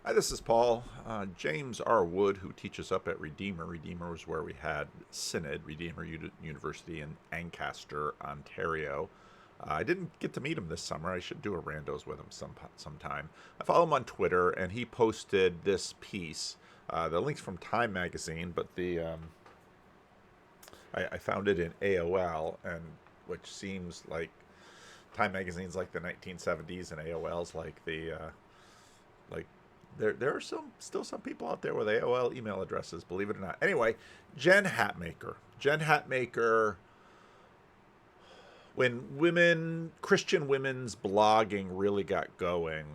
Hi, this is Paul. James R. Wood, who teaches up at Redeemer. Redeemer was where we had Synod, Redeemer University in Ancaster, Ontario. I didn't get to meet him this summer. I should do a randos with him sometime. I follow him on Twitter, and he posted this piece. The link's from Time Magazine, but I found it in AOL, and which seems like Time Magazine's like the 1970s, and AOL's like like there are still some people out there with AOL email addresses, believe it or not. Anyway, Jen Hatmaker. Jen Hatmaker, when Christian women's blogging really got going,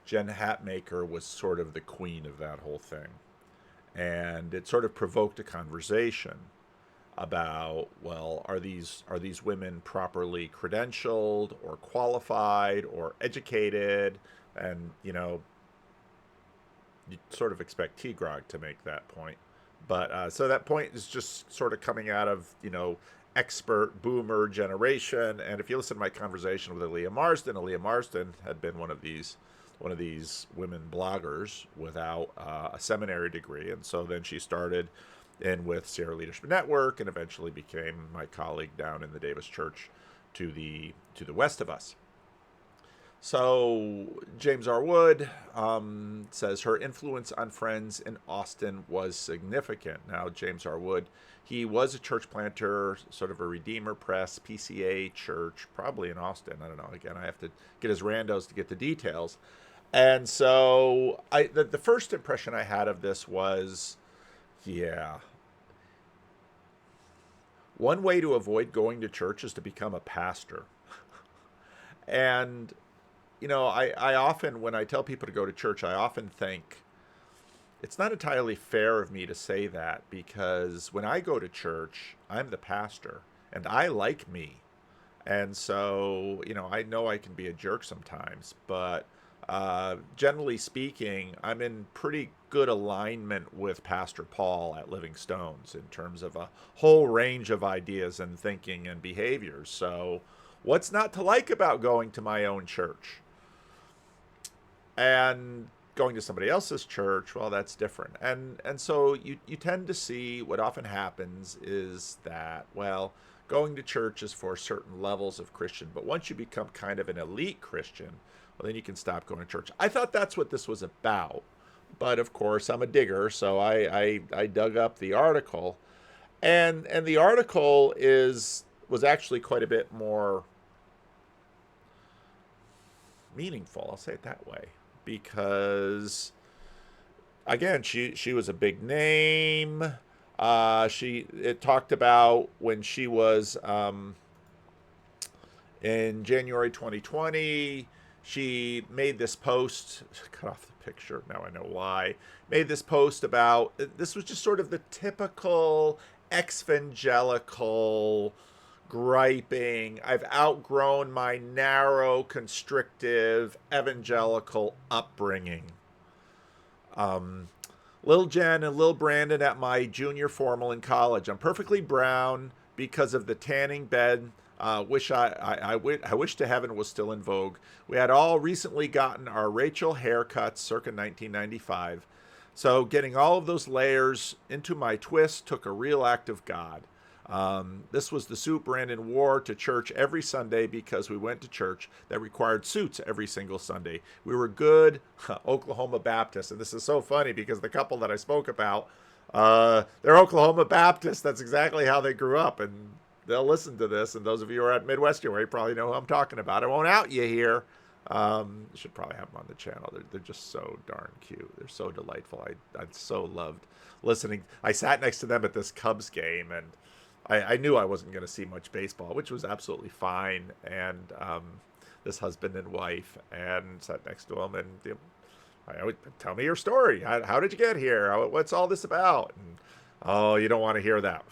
Jen Hatmaker was sort of the queen of that whole thing. And it sort of provoked a conversation about, well, are these women properly credentialed or qualified or educated? And you sort of expect T-Grog to make that point. But so that point is just sort of coming out of, expert boomer generation. And if you listen to my conversation with Aaliyah Marsden had been one of these women bloggers without a seminary degree. And so then she started in with Sierra Leadership Network and eventually became my colleague down in the Davis Church to the west of us. So James R. Wood says her influence on friends in Austin was significant. Now, James R. Wood, he was a church planter, sort of a Redeemer Press, PCA church, probably in Austin. I don't know. Again, I have to get his randos to get the details. And so the first impression I had of this was, yeah, one way to avoid going to church is to become a pastor. And I often, when I tell people to go to church, I often think it's not entirely fair of me to say that because when I go to church, I'm the pastor and I like me. And so, I know I can be a jerk sometimes, but generally speaking, I'm in pretty good alignment with Pastor Paul at Living Stones in terms of a whole range of ideas and thinking and behaviors. So, what's not to like about going to my own church? And going to somebody else's church, well, that's different. And so you tend to see what often happens is that, well, going to church is for certain levels of Christian, but once you become kind of an elite Christian, well, then you can stop going to church. I thought that's what this was about. But of course, I'm a digger, so I dug up the article. And the article was actually quite a bit more meaningful, I'll say it that way, because again, she was a big name. It talked about when she was in January 2020. She made this post. Cut off the picture. Now I know why. Made this post about this was just sort of the typical exvangelical griping. I've outgrown my narrow, constrictive, evangelical upbringing. Um, Lil Jen and Lil Brandon at my junior formal in college. I'm perfectly brown because of the tanning bed. I wish to heaven it was still in vogue. We had all recently gotten our Rachel haircuts circa 1995. So getting all of those layers into my twist took a real act of God. This was the suit Brandon wore to church every Sunday because we went to church that required suits every single Sunday. We were good Oklahoma Baptists. And this is so funny because the couple that I spoke about, they're Oklahoma Baptists. That's exactly how they grew up. And they'll listen to this. And those of you who are at Estuary probably know who I'm talking about. I won't out you here. Should probably have them on the channel. They're just so darn cute. They're so delightful. I so loved listening. I sat next to them at this Cubs game, and I knew I wasn't going to see much baseball, which was absolutely fine. And this husband and wife, and sat next to them, and I would tell me your story. How did you get here? What's all this about? And oh, you don't want to hear that.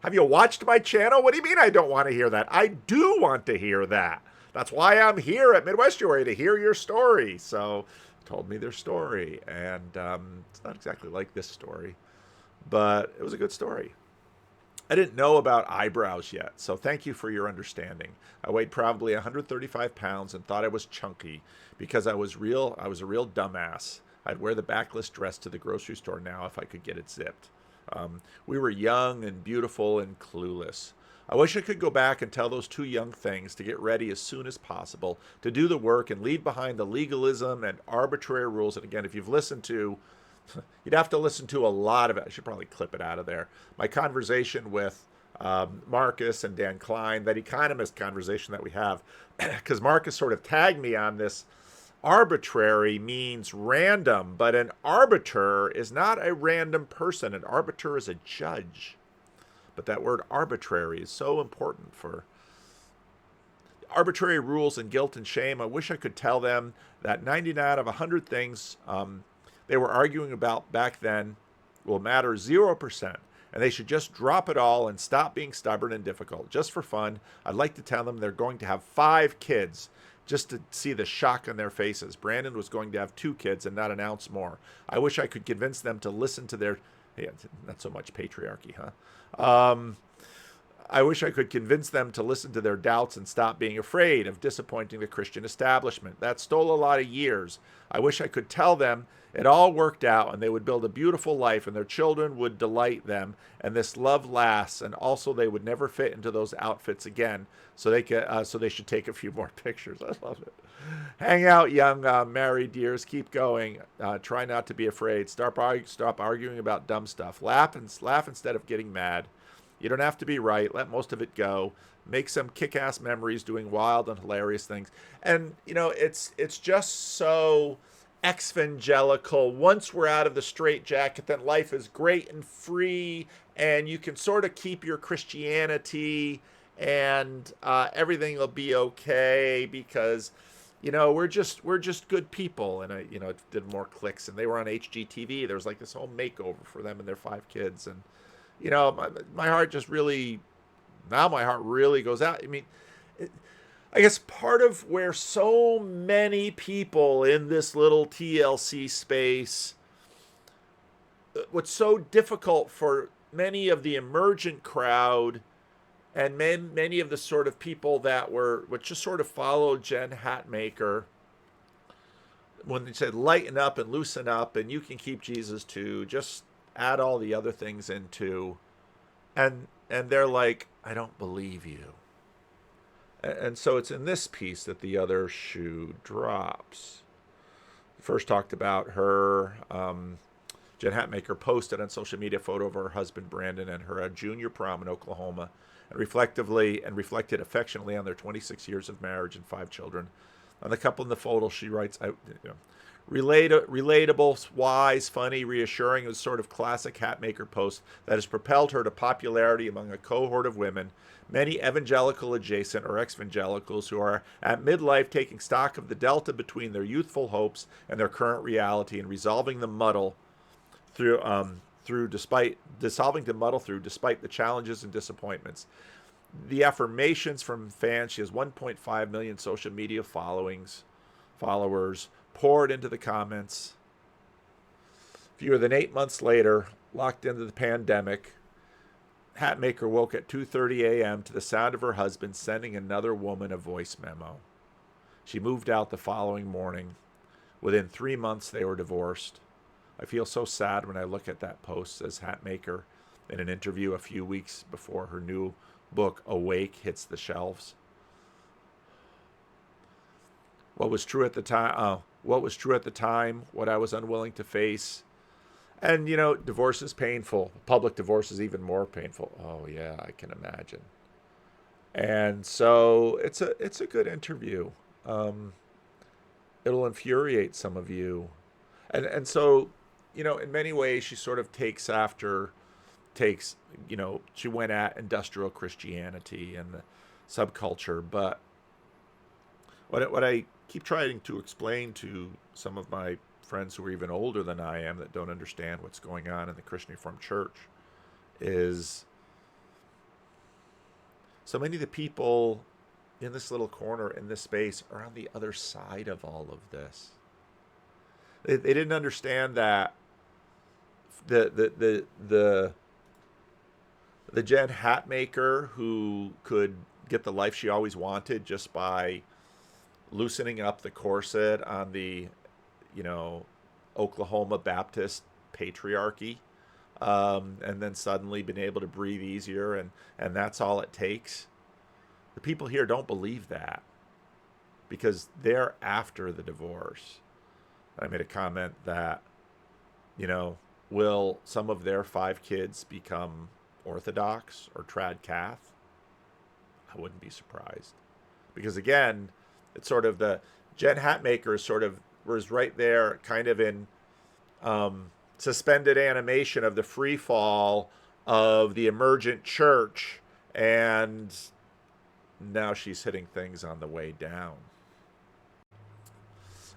Have you watched my channel? What do you mean I don't want to hear that? I do want to hear that. That's why I'm here at Midwestuary, to hear your story. So told me their story, and it's not exactly like this story, but it was a good story. I didn't know about eyebrows yet, so thank you for your understanding. I weighed probably 135 pounds and thought I was chunky because I was a real dumbass. I'd wear the backless dress to the grocery store now if I could get it zipped. We were young and beautiful and clueless. I wish I could go back and tell those two young things to get ready as soon as possible, to do the work and leave behind the legalism and arbitrary rules. And again, if you've listened to, you'd have to listen to a lot of it. I should probably clip it out of there. My conversation with Marcus and Dan Klein, that economist conversation that we have, because Marcus sort of tagged me on this. Arbitrary means random, but an arbiter is not a random person. An arbiter is a judge. But that word arbitrary is so important for arbitrary rules and guilt and shame. I wish I could tell them that 99 out of 100 things they were arguing about back then will matter 0%. And they should just drop it all and stop being stubborn and difficult. Just for fun, I'd like to tell them they're going to have 5 kids. Just to see the shock on their faces. Brandon was going to have 2 kids and not an ounce more. I wish I could convince them to listen to their... Yeah, not so much patriarchy, huh? I wish I could convince them to listen to their doubts and stop being afraid of disappointing the Christian establishment. That stole a lot of years. I wish I could tell them it all worked out and they would build a beautiful life and their children would delight them and this love lasts, and also they would never fit into those outfits again, so they should take a few more pictures. I love it. Hang out, young married dears. Keep going. Try not to be afraid. Stop arguing about dumb stuff. Laugh instead of getting mad. You don't have to be right. Let most of it go. Make some kick-ass memories doing wild and hilarious things. And, it's just so exvangelical. Once we're out of the straitjacket, then life is great and free, and you can sort of keep your Christianity, and everything will be okay because, we're just good people. And I, did more clicks, and they were on HGTV. There was like this whole makeover for them and their 5 kids, and my heart just really, now my heart really goes out. I mean, I guess part of where so many people in this little TLC space, what's so difficult for many of the emergent crowd and many of the sort of people that which just sort of followed Jen Hatmaker, when they said lighten up and loosen up and you can keep Jesus too, just add all the other things into, and they're like, I don't believe you. And so it's in this piece that the other shoe drops. First talked about her, Jen Hatmaker posted on social media a photo of her husband Brandon and her junior prom in Oklahoma, and reflected affectionately on their 26 years of marriage and 5 children. On the couple in the photo, she writes, relatable, wise, funny, reassuring. It was sort of classic Hatmaker post that has propelled her to popularity among a cohort of women, many evangelical adjacent or ex-evangelicals who are at midlife taking stock of the delta between their youthful hopes and their current reality and resolving the muddle despite the challenges and disappointments. The affirmations from fans, she has 1.5 million social media followers, poured into the comments. Fewer than 8 months later, locked into the pandemic, Hatmaker woke at 2:30 a.m. to the sound of her husband sending another woman a voice memo. She moved out the following morning. Within 3 months, they were divorced. I feel so sad when I look at that post, says Hatmaker in an interview a few weeks before her new book, Awake, hits the shelves. What was true at the time, what I was unwilling to face. And, divorce is painful. Public divorce is even more painful. Oh, yeah, I can imagine. And so it's a good interview. It'll infuriate some of you. And so, in many ways, she sort of she went at industrial Christianity and the subculture. But what I keep trying to explain to some of my friends who are even older than I am that don't understand what's going on in the Christian Reformed Church is so many of the people in this little corner, in this space, are on the other side of all of this. They didn't understand that the the Jen Hatmaker who could get the life she always wanted just by loosening up the corset on the, you know, Oklahoma Baptist patriarchy, and then suddenly been able to breathe easier, and that's all it takes. The people here don't believe that because they're after the divorce. I made a comment that, you know, will some of their 5 kids become Orthodox or trad Cath? I wouldn't be surprised. Because again, it's sort of the Jen Hatmaker sort of was right there kind of in suspended animation of the free fall of the emergent church, and now she's hitting things on the way down.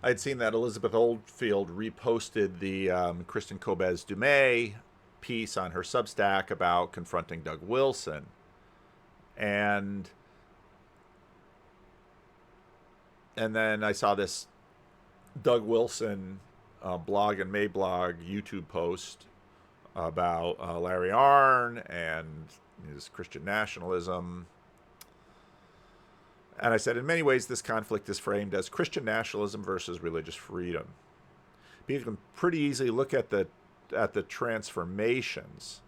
I'd seen that Elizabeth Oldfield reposted the Kristen Kobes-Dumay piece on her Substack about confronting Doug Wilson. And then I saw this Doug Wilson blog and Mablog YouTube post about Larry Arnn and his Christian nationalism. And I said, in many ways, this conflict is framed as Christian nationalism versus religious freedom. But you can pretty easily look at the transformations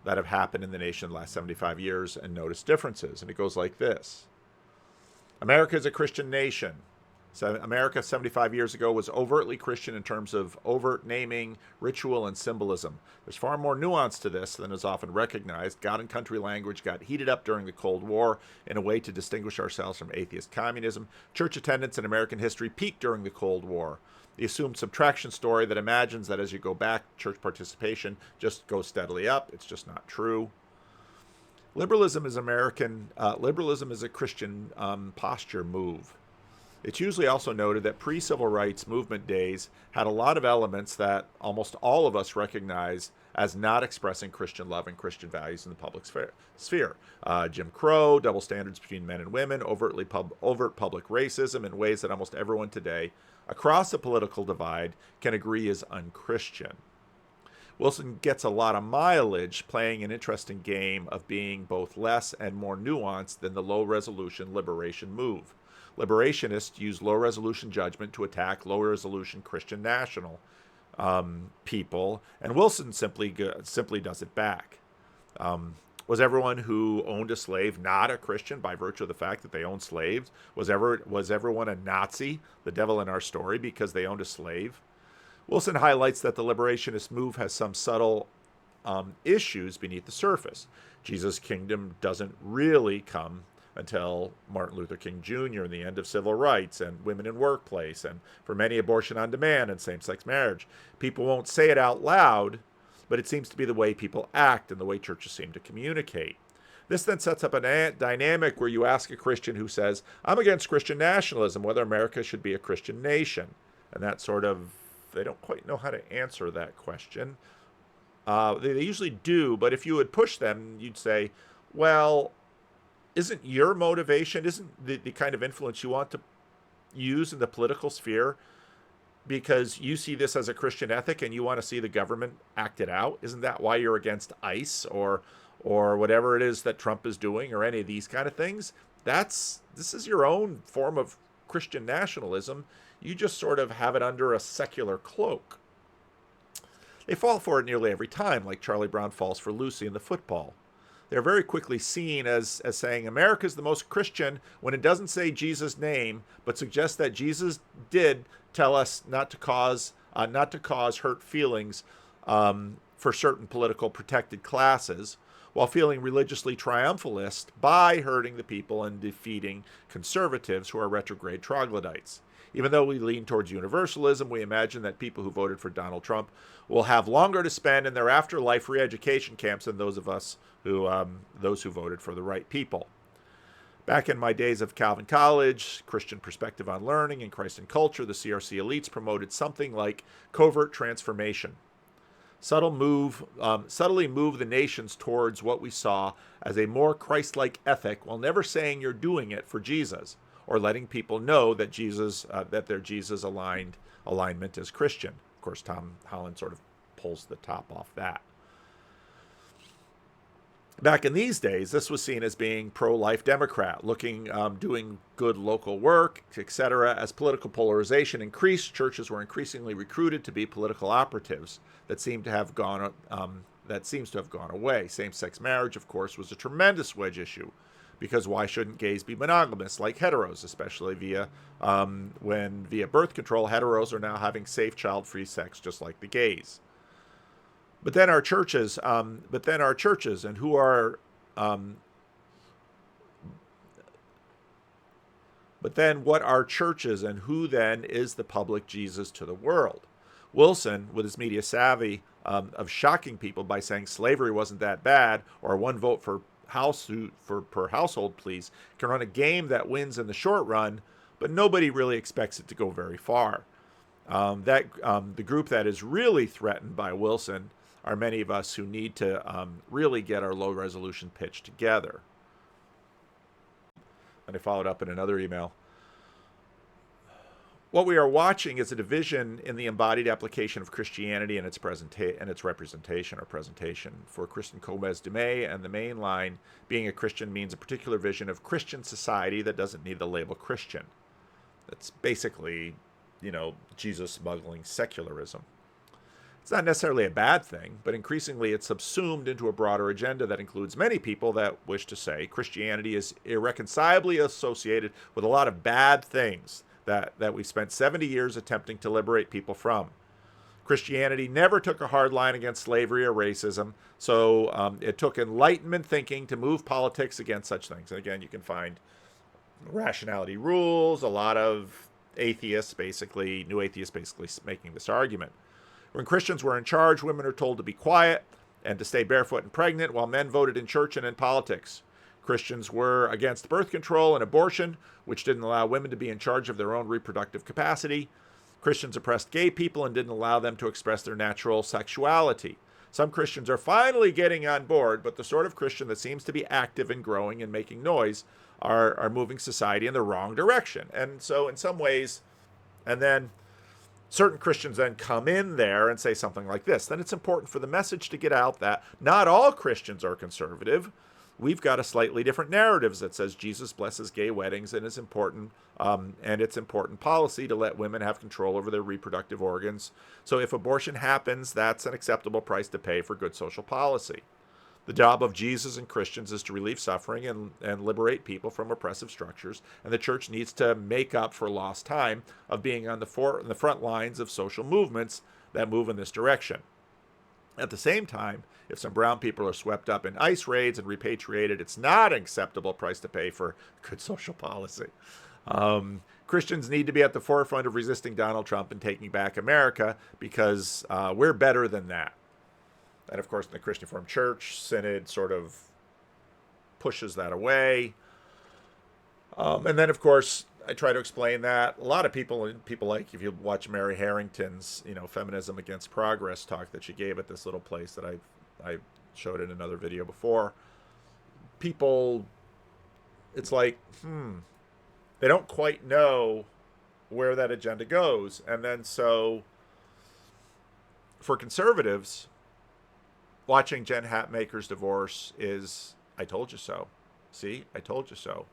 that have happened in the nation in the last 75 years and notice differences. And it goes like this. America is a Christian nation. So America 75 years ago was overtly Christian in terms of overt naming, ritual, and symbolism. There's far more nuance to this than is often recognized. God and country language got heated up during the Cold War in a way to distinguish ourselves from atheist communism. Church attendance in American history peaked during the Cold War. The assumed subtraction story that imagines that as you go back, church participation just goes steadily up. It's just not true. Liberalism is liberalism is a Christian posture move. It's usually also noted that pre-civil rights movement days had a lot of elements that almost all of us recognize as not expressing Christian love and Christian values in the public sphere. Jim Crow, double standards between men and women, overt public racism in ways that almost everyone today, across the political divide, can agree is unchristian. Wilson gets a lot of mileage playing an interesting game of being both less and more nuanced than the low-resolution liberation move. Liberationists use low-resolution judgment to attack low-resolution Christian national people, and Wilson simply does it back. Was everyone who owned a slave not a Christian by virtue of the fact that they owned slaves? Was everyone a Nazi, the devil in our story, because they owned a slave? Wilson highlights that the liberationist move has some subtle issues beneath the surface. Jesus' kingdom doesn't really come until Martin Luther King Jr. and the end of civil rights and women in workplace and for many abortion on demand and same-sex marriage. People won't say it out loud, but it seems to be the way people act and the way churches seem to communicate. This then sets up a dynamic where you ask a Christian who says, I'm against Christian nationalism, whether America should be a Christian nation. And that sort of, they don't quite know how to answer that question. They usually do, but if you would push them, you'd say, well, isn't your motivation, isn't the kind of influence you want to use in the political sphere because you see this as a Christian ethic and you want to see the government act it out? Isn't that why you're against ICE or whatever it is that Trump is doing or any of these kind of things? This is your own form of Christian nationalism. You just sort of have it under a secular cloak. They fall for it nearly every time, like Charlie Brown falls for Lucy in the football. They're very quickly seen as saying America's the most Christian when it doesn't say Jesus' name, but suggests that Jesus did tell us not to cause hurt feelings for certain political protected classes, while feeling religiously triumphalist by hurting the people and defeating conservatives who are retrograde troglodytes. Even though we lean towards universalism, we imagine that people who voted for Donald Trump will have longer to spend in their afterlife re-education camps than those who voted for the right people. Back in my days of Calvin College, Christian Perspective on Learning, and Christ and Culture, the CRC elites promoted something like covert transformation. Subtly move the nations towards what we saw as a more Christ-like ethic, while never saying you're doing it for Jesus, or letting people know that their Jesus alignment is Christian. Of course, Tom Holland sort of pulls the top off that. Back in these days, this was seen as being pro-life Democrat, doing good local work, etc. As political polarization increased, churches were increasingly recruited to be political operatives. That seems to have gone away. Same-sex marriage, of course, was a tremendous wedge issue, because why shouldn't gays be monogamous like heteros, especially via birth control? Heteros are now having safe, child-free sex just like the gays. But then our churches, and who are, but then what are churches, and who then is the public Jesus to the world? Wilson, with his media savvy of shocking people by saying slavery wasn't that bad, or one vote per household, please, can run a game that wins in the short run, but nobody really expects it to go very far. The group that is really threatened by Wilson are many of us who need to really get our low-resolution pitch together. And I followed up in another email. What we are watching is a division in the embodied application of Christianity and its representation or presentation. For Christian Gomez Dumay and the main line, being a Christian means a particular vision of Christian society that doesn't need the label Christian. That's basically, Jesus smuggling secularism. It's not necessarily a bad thing, but increasingly it's subsumed into a broader agenda that includes many people that wish to say Christianity is irreconcilably associated with a lot of bad things that we spent 70 years attempting to liberate people from. Christianity never took a hard line against slavery or racism, so it took Enlightenment thinking to move politics against such things. And again, you can find rationality rules, a lot of new atheists basically making this argument. When Christians were in charge, women are told to be quiet and to stay barefoot and pregnant, while men voted in church and in politics. Christians were against birth control and abortion, which didn't allow women to be in charge of their own reproductive capacity. Christians oppressed gay people and didn't allow them to express their natural sexuality. Some Christians are finally getting on board, but the sort of Christian that seems to be active and growing and making noise are moving society in the wrong direction. And so in some ways, and then certain Christians then come in there and say something like this, then it's important for the message to get out that not all Christians are conservative. We've got a slightly different narrative that says Jesus blesses gay weddings and it's important policy to let women have control over their reproductive organs. So if abortion happens, that's an acceptable price to pay for good social policy. The job of Jesus and Christians is to relieve suffering and liberate people from oppressive structures, and the church needs to make up for lost time of being on the front lines of social movements that move in this direction. At the same time, if some brown people are swept up in ICE raids and repatriated, it's not an acceptable price to pay for good social policy. Christians need to be at the forefront of resisting Donald Trump and taking back America, because we're better than that. And of course, in the Christian Reformed Church, Synod sort of pushes that away. And then, of course, I try to explain that. A lot of people like, if you watch Mary Harrington's, Feminism Against Progress talk that she gave at this little place that I showed in another video before, people, it's like, they don't quite know where that agenda goes. And then so for conservatives, watching Jen Hatmaker's divorce is, I told you so. See, I told you so.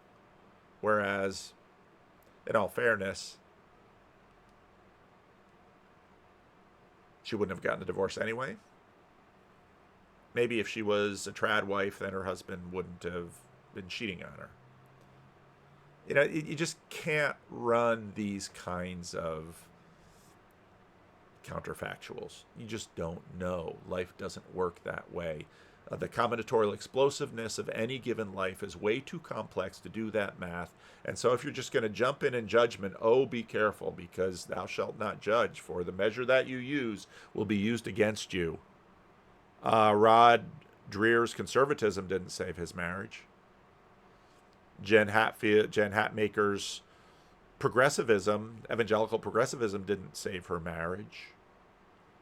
Whereas, in all fairness, she wouldn't have gotten a divorce anyway. Maybe if she was a trad wife, then her husband wouldn't have been cheating on her. You just can't run these kinds of counterfactuals. You just don't know. Life doesn't work that way. The combinatorial explosiveness of any given life is way too complex to do that math. And so if you're just going to jump in judgment, be careful, because thou shalt not judge, for the measure that you use will be used against you. Rod Dreher's conservatism didn't save his marriage. Jen Hatmaker's progressivism, evangelical progressivism, didn't save her marriage.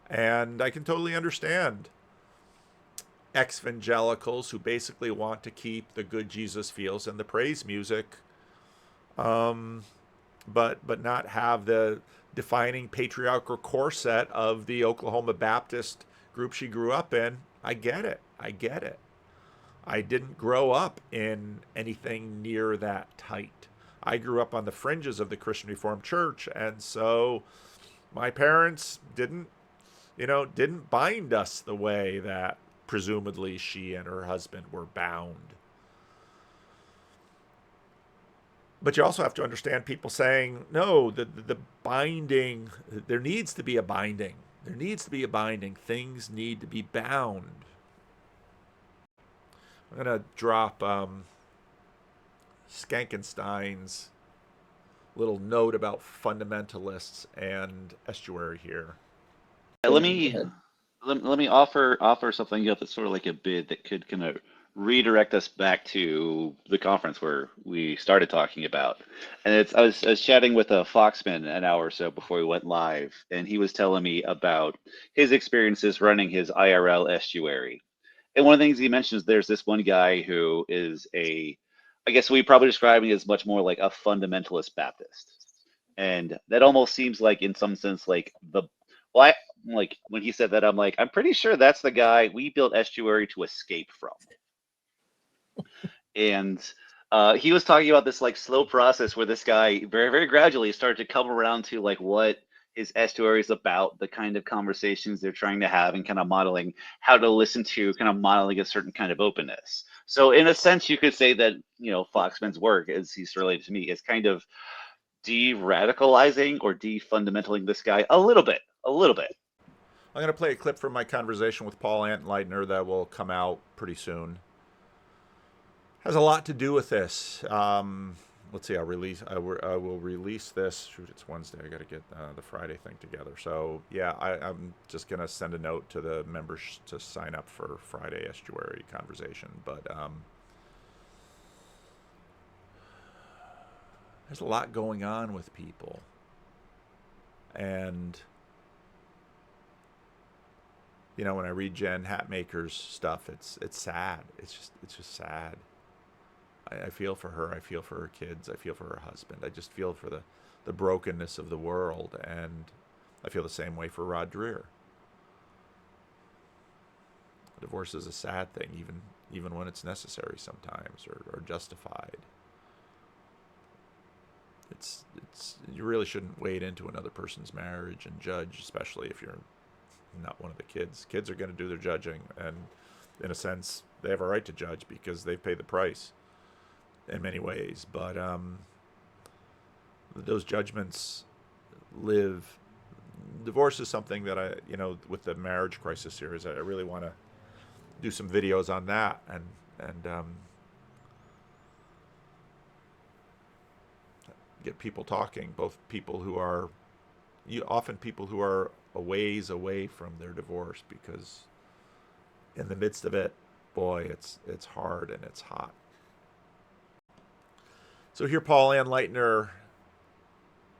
And I can totally understand Exvangelicals who basically want to keep the good Jesus feels and the praise music, but not have the defining patriarchal corset of the Oklahoma Baptist group she grew up in. I get it. I didn't grow up in anything near that tight. I grew up on the fringes of the Christian Reformed Church, and so my parents didn't bind us the way that presumably she and her husband were bound. But you also have to understand people saying, no, the binding, there needs to be a binding. There needs to be a binding. Things need to be bound. I'm going to drop Skankenstein's little note about fundamentalists and Estuary here. Let me let me offer something up that's sort of like a bid that could kind of redirect us back to the conference where we started talking about. And I was chatting with a Foxman an hour or so before we went live, and he was telling me about his experiences running his IRL estuary. And one of the things he mentions, there's this one guy who is I guess we probably describe him as much more like a fundamentalist Baptist. And that almost seems like, in some sense, like well, like when he said that, I'm like, I'm pretty sure that's the guy we built Estuary to escape from. And he was talking about this like slow process where this guy very, very gradually started to come around to like what his estuary is about, the kind of conversations they're trying to have, and kind of modeling how to listen to, kind of modeling a certain kind of openness. So in a sense, you could say that, Foxman's work, as he's related to me, is kind of de-radicalizing or de-fundamentaling this guy a little bit, a little bit. I'm going to play a clip from my conversation with Paul Antenleitner that will come out pretty soon. Has a lot to do with this. Let's see. I will release this. Shoot, it's Wednesday. I got to get the Friday thing together. So yeah, I'm just gonna send a note to the members to sign up for Friday Estuary conversation. But there's a lot going on with people, and when I read Jen Hatmaker's stuff, it's sad. It's just sad. I feel for her. I feel for her kids. I feel for her husband. I just feel for the brokenness of the world. And I feel the same way for Rod Dreher. Divorce is a sad thing, even when it's necessary sometimes or justified. It's you really shouldn't wade into another person's marriage and judge, especially if you're not one of the kids. Kids are going to do their judging, and in a sense, they have a right to judge because they've paid the price in many ways. But those judgments live. Divorce is something that with the marriage crisis series, I really want to do some videos on that and get people talking, both people who are often people who are a ways away from their divorce, because in the midst of it, boy, it's hard and it's hot. So here, Paul Antenleitner,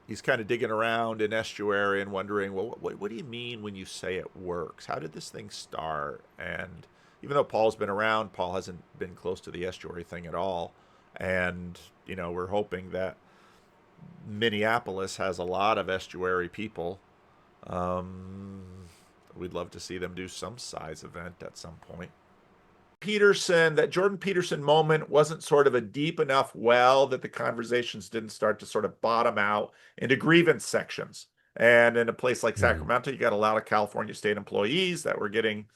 he's kind of digging around in Estuary and wondering, well, what do you mean when you say it works? How did this thing start? And even though Paul's been around, Paul hasn't been close to the Estuary thing at all. And, we're hoping that Minneapolis has a lot of Estuary people. We'd love to see them do some size event at some point. That Jordan Peterson moment wasn't sort of a deep enough well that the conversations didn't start to sort of bottom out into grievance sections. And in a place like Sacramento, you got a lot of California state employees that were getting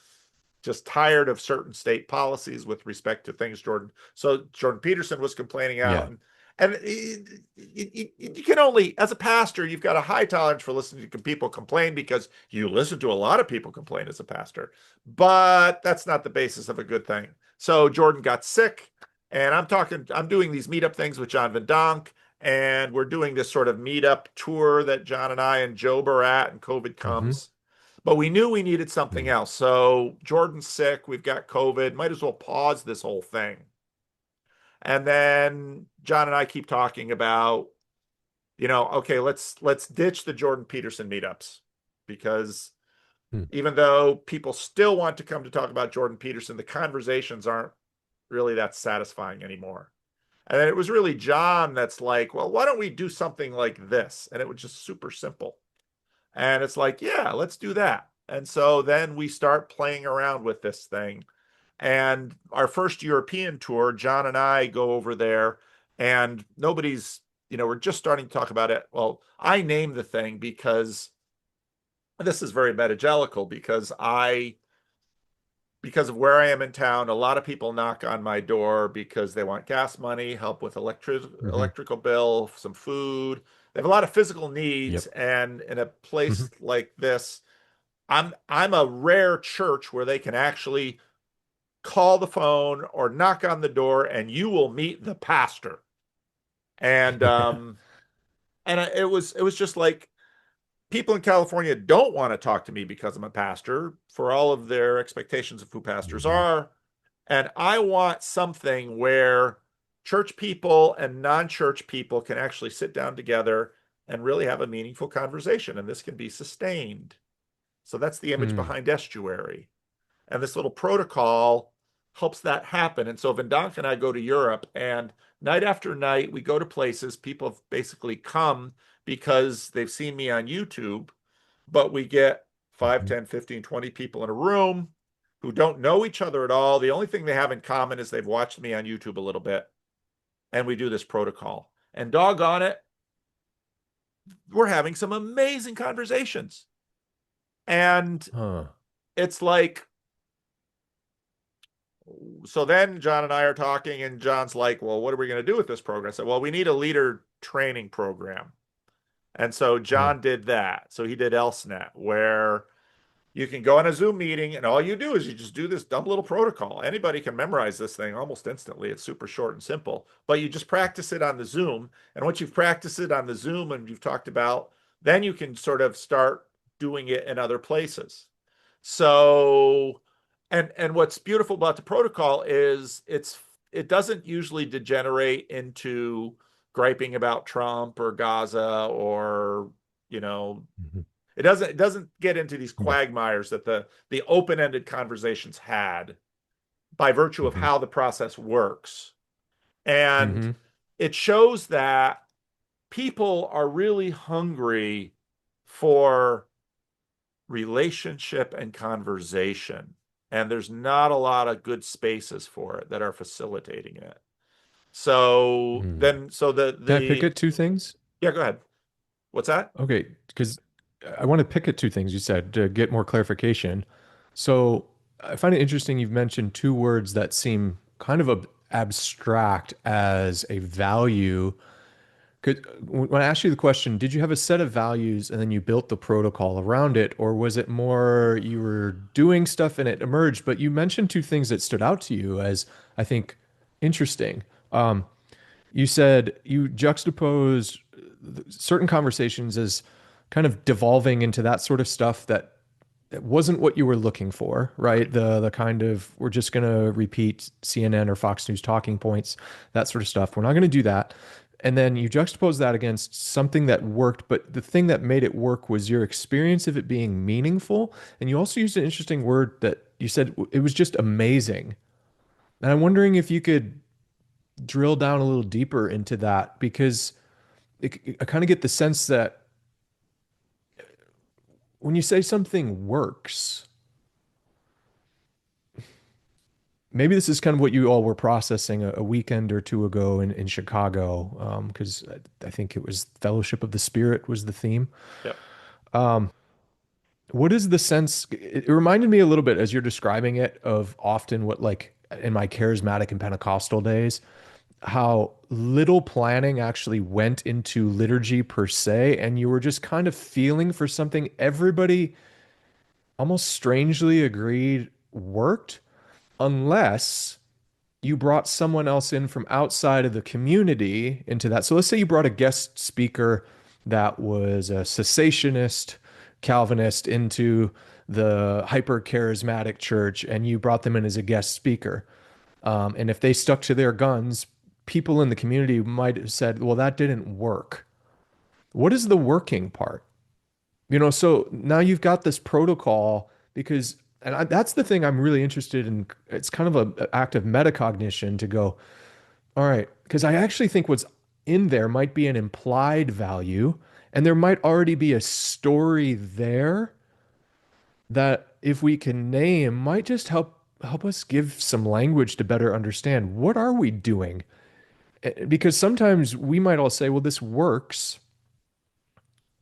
just tired of certain state policies with respect to things Jordan Peterson was complaining out. And you can only, as a pastor, you've got a high tolerance for listening to people complain because you listen to a lot of people complain as a pastor. But that's not the basis of a good thing. So Jordan got sick, and I'm doing these meetup things with John Van Donk, and we're doing this sort of meetup tour that John and I and Job are at, and COVID comes. But we knew we needed something else. So Jordan's sick. We've got COVID. Might as well pause this whole thing. And then John and I keep talking about, okay, let's ditch the Jordan Peterson meetups, because even though people still want to come to talk about Jordan Peterson, the conversations aren't really that satisfying anymore. And then it was really John that's like, well, why don't we do something like this? And it was just super simple. And it's like, yeah, let's do that. And so then we start playing around with this thing. And our first European tour, John and I go over there, and nobody's, we're just starting to talk about it. Well, I named the thing because this is very metagelical because of where I am in town, a lot of people knock on my door because they want gas money, help with Hmm. electrical bill, some food. They have a lot of physical needs, Yep. and in a Hmm. place like this, I'm a rare church where they can actually call the phone or knock on the door, and you will meet the pastor. And it was just like people in California don't want to talk to me because I'm a pastor for all of their expectations of who pastors Hmm. are. And I want something where church people and non-church people can actually sit down together and really have a meaningful conversation. And this can be sustained. So that's the image Mm. behind Estuary. And this little protocol helps that happen. And so Vendank and I go to Europe, and night after night, we go to places. People have basically come because they've seen me on YouTube, but we get 5, Hmm. 10, 15, 20 people in a room who don't know each other at all. The only thing they have in common is they've watched me on YouTube a little bit, and we do this protocol. And doggone it, we're having some amazing conversations. And Huh. it's like, so then John and I are talking, and John's like, well, what are we going to do with this program? I said, well, we need a leader training program. And so Huh. John did that. So he did ElseNet, where you can go on a Zoom meeting, and all you do is you just do this dumb little protocol. Anybody can memorize this thing almost instantly. It's super short and simple, but you just practice it on the Zoom. And once you've practiced it on the Zoom and you've talked about, then you can sort of start doing it in other places. So, and what's beautiful about the protocol is it doesn't usually degenerate into griping about Trump or Gaza or, you know, Hmm. it doesn't get into these Yeah. quagmires that the open-ended conversations had by virtue of Hmm. how the process works. And Hmm. it shows that people are really hungry for relationship and conversation. And there's not a lot of good spaces for it that are facilitating it. So Mm. then, so Can I pick the at two things? yeah, go ahead. What's that? Okay, because I want to pick at two things you said to get more clarification. So I find it interesting you've mentioned two words that seem kind of abstract as a value. When I asked you the question, did you have a set of values and then you built the protocol around it, or was it more you were doing stuff and it emerged? But you mentioned two things that stood out to you as I think interesting. You said you juxtaposed certain conversations as kind of devolving into that sort of stuff that it wasn't what you were looking for, right? Right. The kind of we're just going to repeat CNN or Fox News talking points, that sort of stuff. We're not going to do that. And then you juxtapose that against something that worked, but the thing that made it work was your experience of it being meaningful. And you also used an interesting word that you said it was just amazing. And I'm wondering if you could drill down a little deeper into that because I kind of get the sense that when you say something works, maybe this is kind of what you all were processing a weekend or two ago in Chicago, because I think it was Fellowship of the Spirit was the theme. Yep. What is the sense? It reminded me a little bit as you're describing it of often what like in my charismatic and Pentecostal days, how little planning actually went into liturgy per se, and you were just kind of feeling for something everybody almost strangely agreed worked, unless you brought someone else in from outside of the community into that. So let's say you brought a guest speaker that was a cessationist Calvinist into the hyper charismatic church, and you brought them in as a guest speaker. And if they stuck to their guns, people in the community might have said, well, that didn't work. What is the working part? So now you've got this protocol because, that's the thing I'm really interested in. It's kind of an act of metacognition to go, all right, because I actually think what's in there might be an implied value, and there might already be a story there that if we can name might just help. help us give some language to better understand what are we doing? Because sometimes we might all say, well, this works.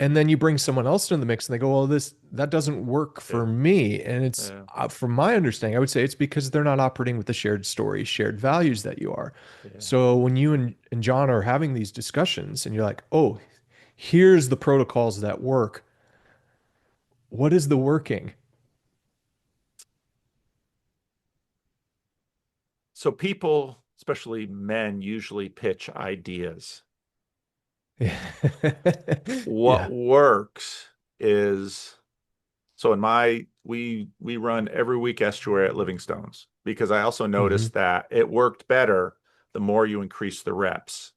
And then you bring someone else into the mix and they go, well, that doesn't work for Yeah, me. And it's, yeah, from my understanding, I would say it's because they're not operating with the shared story, shared values that you are. yeah. So when you and John are having these discussions and you're like, oh, here's the protocols that work. What is the working? So people, especially men, usually pitch ideas. What Yeah. works is, so in my we run every week estuary at Livingstone's, because I also Hmm. noticed that it worked better the more you increase the reps.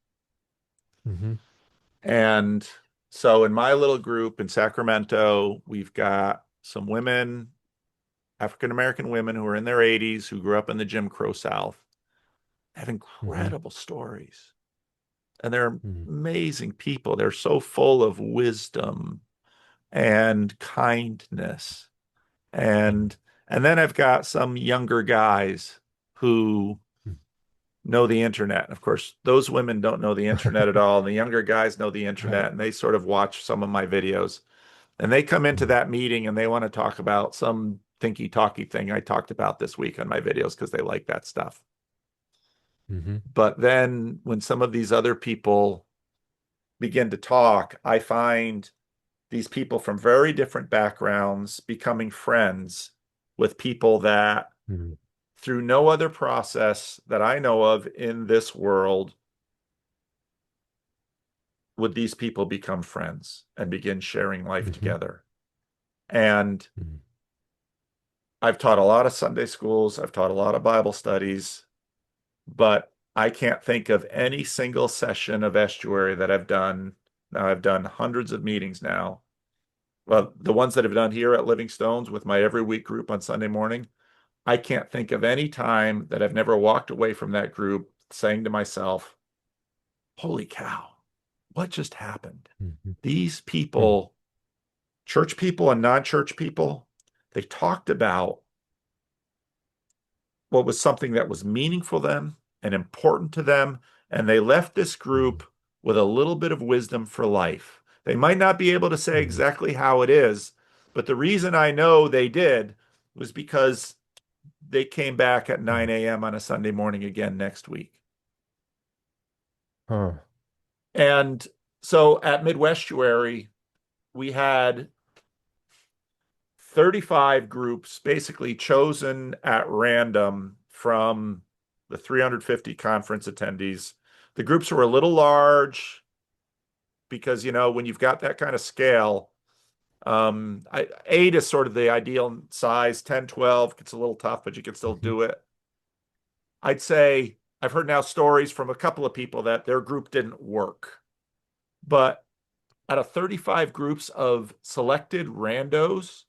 Hmm. And so in my little group in Sacramento, we've got some women, African American women who are in their 80s, who grew up in the Jim Crow South, have Hmm. incredible stories. And they're Hmm. amazing people. They're so full of wisdom and kindness. And and then I've got some younger guys who know the internet. Of course, those women don't know the internet at all. And the younger guys know the Right. internet and they sort of watch some of my videos. And they come into Mm. that meeting and they want to talk about some thinky talky thing I talked about this week on my videos because they like that stuff. Hmm. But then when some of these other people begin to talk, I find these people from very different backgrounds becoming friends with people that, Hmm. through no other process that I know of in this world, would these people become friends and begin sharing life Hmm. together. And Hmm. I've taught a lot of Sunday schools, I've taught a lot of Bible studies, but I can't think of any single session of Estuary that I've done. Now, I've done hundreds of meetings now. Well, the ones that I've done here at Livingstone's with my every week group on Sunday morning, I can't think of any time that I've never walked away from that group saying to myself, holy cow, what just happened? Hmm. These Hmm. people, church people and non-church people, they talked about what was something that was meaningful to them and important to them. And they left this group with a little bit of wisdom for life. They might not be able to say Hmm. exactly how it is, but the reason I know they did was because they came back at Hmm. 9 a.m. on a Sunday morning again next week. Huh. And so at Midwestuary, we had 35 groups basically chosen at random from the 350 conference attendees. The groups were a little large because, when you've got that kind of scale, 8 is sort of the ideal size. 10, 12 gets a little tough, but you can still Hmm. do it. I'd say I've heard now stories from a couple of people that their group didn't work. But out of 35 groups of selected randos,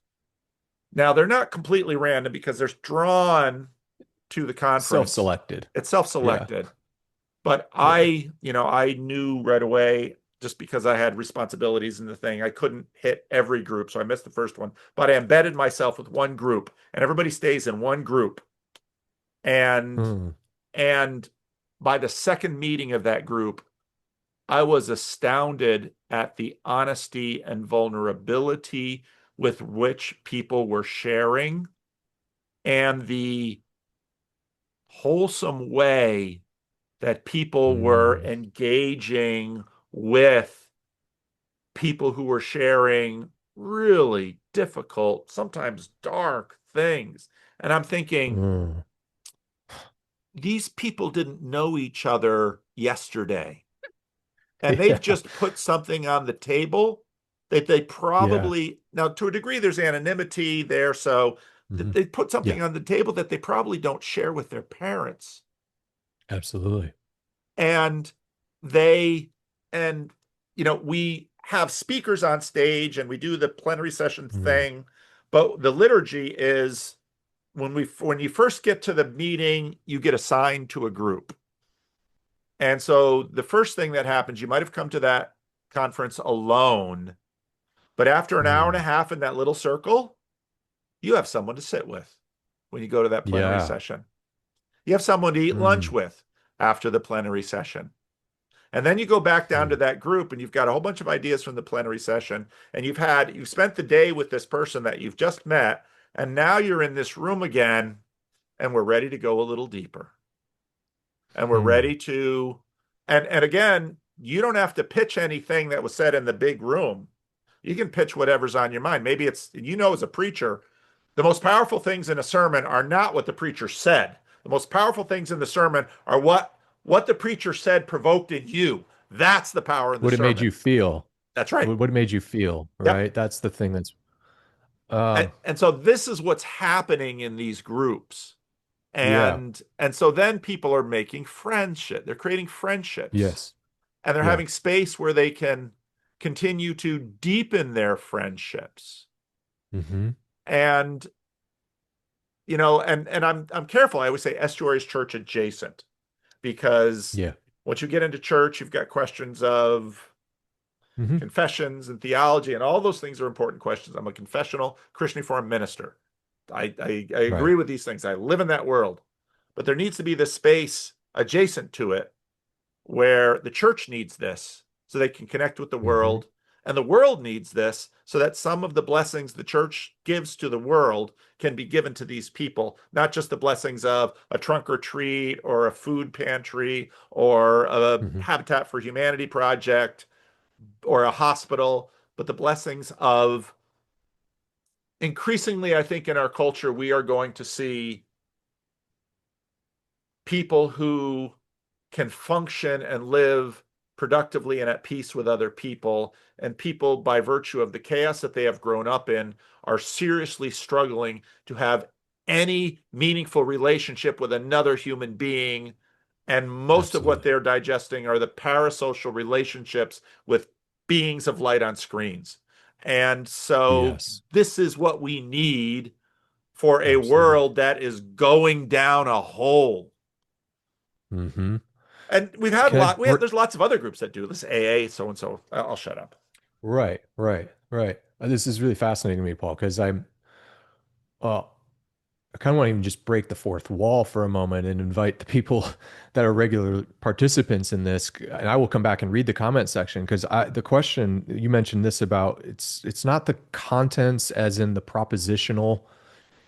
now they're not completely random because they're drawn to the conference. Self-selected. It's Yeah. self-selected. But Yeah. I knew right away, just because I had responsibilities in the thing, I couldn't hit every group, so I missed the first one. But I embedded myself with one group, and everybody stays in one group. And Hmm. and by the second meeting of that group, I was astounded at the honesty and vulnerability with which people were sharing and the wholesome way that people were Hmm. engaging with people who were sharing really difficult, sometimes dark things. And I'm thinking, Hmm. these people didn't know each other yesterday. And they've Yeah. just put something on the table that they Yeah. probably, now to a degree, there's anonymity there. So Hmm. they put Yeah. something on the table that they probably don't share with their parents. Absolutely. And they, and, we have speakers on stage and we do the plenary session Hmm. thing. But the liturgy is when you first get to the meeting, you get assigned to a group. And so the first thing that happens, you might have come to that conference alone, but after an hour and a Hmm. half in that little circle, you have someone to sit with. when you go to that plenary Yeah. session. You have someone to eat lunch Mm. with after the plenary session. And then you go back down to Mm. that group and you've got a whole bunch of ideas from the plenary session. And you've spent the day with this person that you've just met. And now you're in this room again and we're ready to go a little deeper. And we're Mm. ready to, and again, you don't have to pitch anything that was said in the big room. You can pitch whatever's on your mind. Maybe it's, as a preacher, the most powerful things in a sermon are not what the preacher said. The most powerful things in the sermon are what the preacher said provoked in you. That's the power in the What it made sermon. you feel. That's right. What it made you feel, Yep. right? That's the thing that's And, um and so this is what's happening in these groups. yeah. And so then people are making friendship. They're creating friendships. Yes. And they're Yeah. having space where they can continue to deepen their friendships. Mm-hmm. And and I'm careful. I always say Estuary is church adjacent because Yeah. once you get into church, you've got questions of Mm-hmm. confessions and theology, and all those things are important questions. I'm a confessional Christian Reformed minister. I Right. agree with these things. I live in that world, but there needs to be this space adjacent to it where the church needs this so they can connect with the Mm-hmm. world, and the world needs this so that some of the blessings the church gives to the world can be given to these people, not just the blessings of a trunk or treat or a food pantry or a Mm-hmm. Habitat for Humanity project or a hospital, but the blessings of increasingly, I think in our culture, we are going to see people who can function and live productively and at peace with other people. And people, by virtue of the chaos that they have grown up in, are seriously struggling to have any meaningful relationship with another human being. And most of what Absolutely. they're digesting are the parasocial relationships with beings of light on screens. And so Yes. this is what we need for a Absolutely. world that is going down a hole. Mm-hmm. And we've had a Okay. lot. There's lots of other groups that do this. AA, so and so. I'll shut up. Right. Right. Right. This is really fascinating to me, Paul, because uh, I kind of want to even just break the fourth wall for a moment and invite the people that are regular participants in this. And I will come back and read the comment section because the question you mentioned this about it's not the contents as in the propositional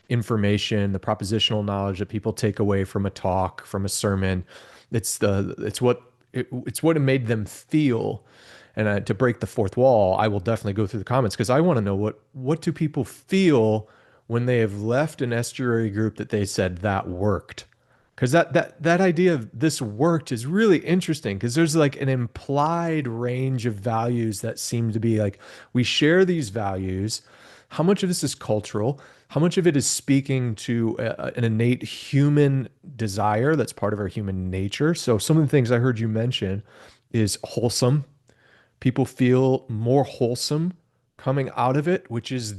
information, the propositional knowledge that people take away from a talk, from a sermon. It's what it made them feel. And to break the fourth wall, I will definitely go through the comments because I want to know what do people feel when they have left an estuary group that they said that worked. Because that idea of this worked is really interesting because there's like an implied range of values that seem to be like we share these values. How much of this is cultural? How much of it is speaking to an innate human desire that's part of our human nature? So some of the things I heard you mention is wholesome. People feel more wholesome coming out of it, which is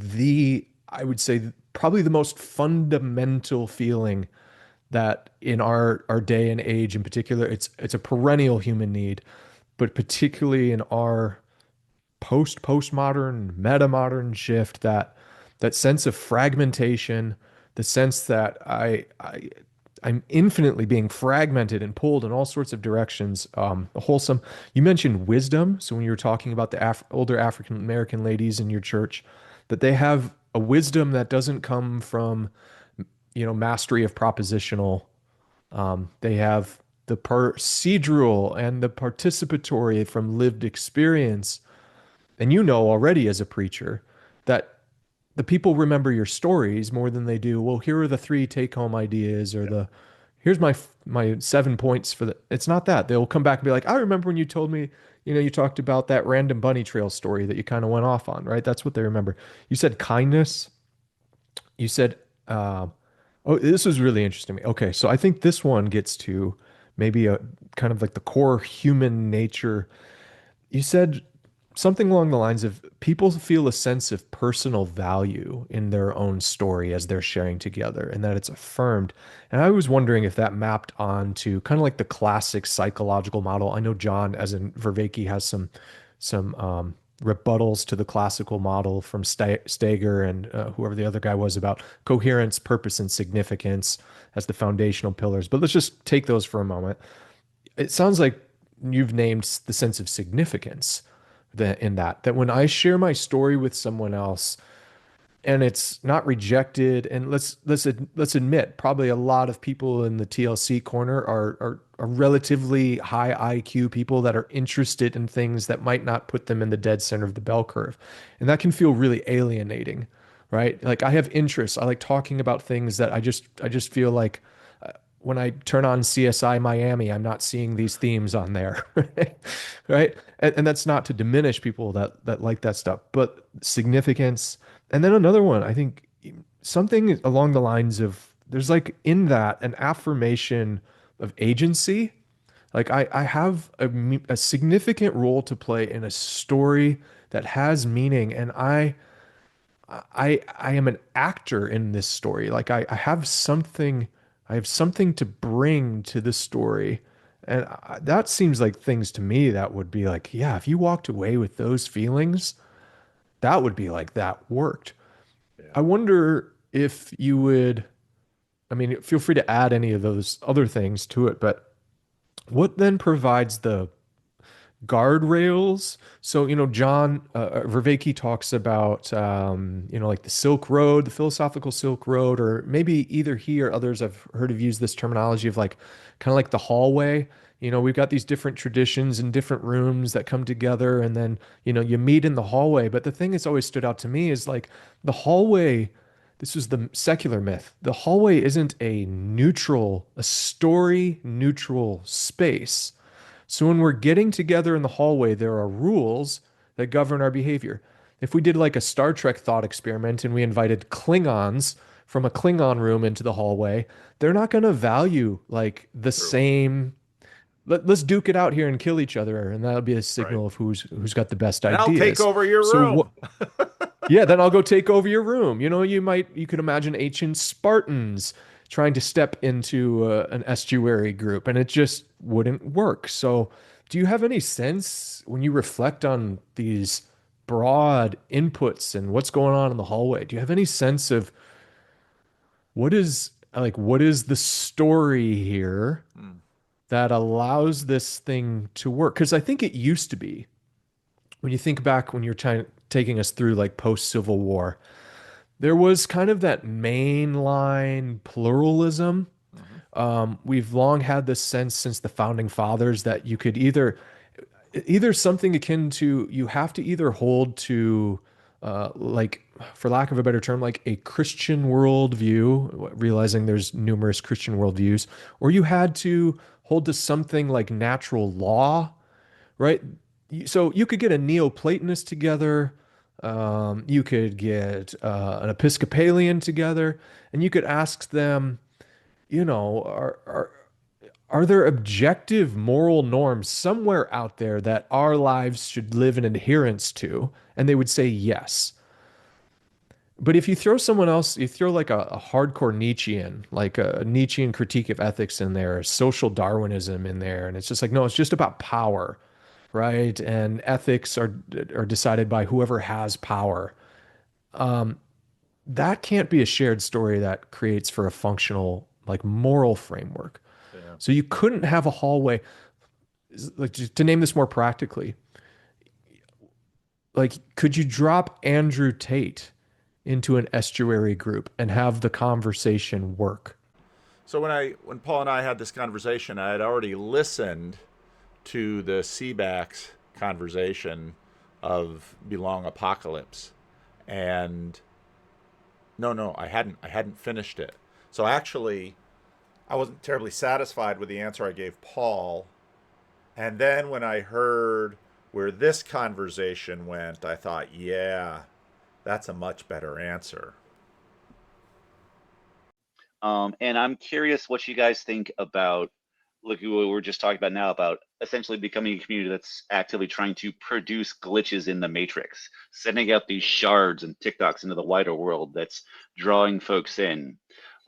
I would say, probably the most fundamental feeling that in our day and age in particular, it's a perennial human need, but particularly in our postmodern, meta modern shift, that sense of fragmentation, the sense that I'm infinitely being fragmented and pulled in all sorts of directions. Wholesome. You mentioned wisdom. So when you were talking about the older African American ladies in your church, that they have a wisdom that doesn't come from, mastery of propositional. They have the procedural and the participatory from lived experience. And you know already as a preacher that the people remember your stories more than they do, well, here are the three take home ideas or here's my 7 points for the, it's not that. They'll come back and be like, I remember when you told me, you talked about that random bunny trail story that you kind of went off on, right? That's what they remember. You said kindness. You said, oh, this was really interesting to me. Okay. So I think this one gets to maybe a kind of like the core human nature. You said something along the lines of people feel a sense of personal value in their own story as they're sharing together and that it's affirmed. And I was wondering if that mapped onto kind of like the classic psychological model. I know John, as in Vervaeke, has some rebuttals to the classical model from Steger and whoever the other guy was about coherence, purpose, and significance as the foundational pillars. But let's just take those for a moment. It sounds like you've named the sense of significance that when I share my story with someone else, and it's not rejected. And let's admit, probably a lot of people in the TLC corner are relatively high IQ people that are interested in things that might not put them in the dead center of the bell curve, and that can feel really alienating, right? Like I have interests. I like talking about things that I just feel like when I turn on CSI Miami, I'm not seeing these themes on there, right? And that's not to diminish people that like that stuff, but significance. And then another one, I think something along the lines of there's like in that an affirmation of agency. Like I have a significant role to play in a story that has meaning, and I am an actor in this story. Like I have something to bring to the story. And that seems like things to me that would be like, yeah, if you walked away with those feelings, that would be like that worked. I Yeah. wonder if you would, I mean, feel free to add any of those other things to it, but what then provides the guardrails? So, John Vervaeke talks about, like the Silk Road, the philosophical Silk Road, or maybe either he or others I've heard of use this terminology of like kind of like the hallway. We've got these different traditions and different rooms that come together, and then, you meet in the hallway. But the thing that's always stood out to me is like the hallway. This was the secular myth. The hallway isn't a story neutral space. So when we're getting together in the hallway, there are rules that govern our behavior. If we did like a Star Trek thought experiment and we invited Klingons from a Klingon room into the hallway, they're not going to value like the True. same. Let's duke it out here and kill each other, and that'll be a Right. signal of who's got the best And I'll take ideas. over your So what? room. Yeah, then I'll go take over your room. You could imagine ancient Spartans trying to step into an estuary group, and it just wouldn't work. So, do you have any sense when you reflect on these broad inputs and what's going on in the hallway? Do you have any sense of what is the story here Hmm. that allows this thing to work? Because I think it used to be when you think back when you're taking us through like post Civil War, there was kind of that mainline pluralism. Mhm. We've long had this sense since the founding fathers that you could either something akin to you have to either hold to like for lack of a better term like a Christian worldview, realizing there's numerous Christian worldviews, or you had to hold to something like natural law, right? So you could get a Neoplatonist together, you could get an Episcopalian together, and you could ask them, are there objective moral norms somewhere out there that our lives should live in adherence to? And they would say yes. But if you throw someone else, you throw like a hardcore Nietzschean, like a Nietzschean critique of ethics in there, social Darwinism in there, and it's just like, no, it's just about power, right? And ethics are decided by whoever has power. That can't be a shared story that creates for a functional, like moral framework. Yeah. So you couldn't have a hallway, like to name this more practically, like could you drop Andrew Tate into an estuary group and have the conversation work? So when Paul and I had this conversation, I had already listened to the Seaback's conversation of Belong Apocalypse, and no, I hadn't finished it. So actually, I wasn't terribly satisfied with the answer I gave Paul. And then when I heard where this conversation went, I thought, yeah, that's a much better answer. And I'm curious what you guys think about, look at what we're just talking about now, about essentially becoming a community that's actively trying to produce glitches in the matrix, sending out these shards and TikToks into the wider world that's drawing folks in.